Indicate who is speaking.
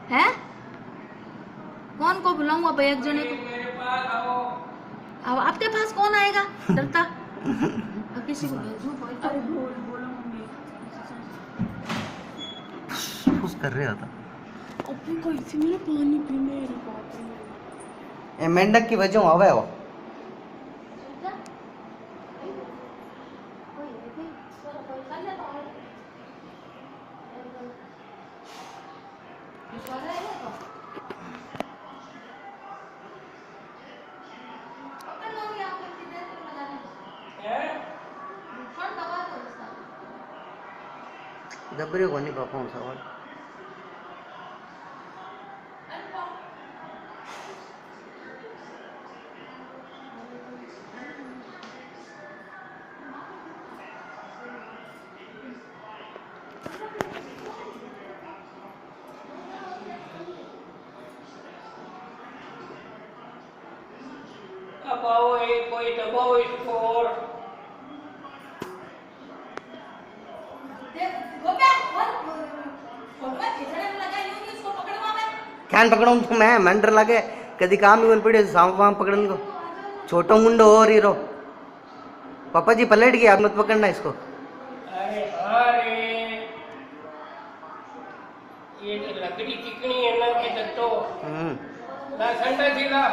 Speaker 1: है? कौन को बुलाऊंगा भाई? एक जने को।
Speaker 2: मेरे पास आओ।
Speaker 1: अब आपके पास कौन आएगा डरता? अब किसी को भेजूं?
Speaker 3: अरे बोलो मम्मी।
Speaker 4: फुस कर रहा था।
Speaker 3: अभी कैसे मेरा पानी पीने रे बाप रे।
Speaker 4: ए मेंढक की वजह आवे वो। दबरे को नहीं पापा सवाल।
Speaker 2: अब आओ, एक कोई दबाओ इसको और।
Speaker 4: कैन पकड़ूं तो मैं मंडर लगे कदी काम भी पड़े सांप वाम पकड़न को छोटो मुंडो और ही रो। पापा जी पलट गया, आप मत पकड़ना इसको।
Speaker 2: अरे हाँ रे, ये तो लकड़ी चिकनी है ना के तो। ला ठंडा थी ला।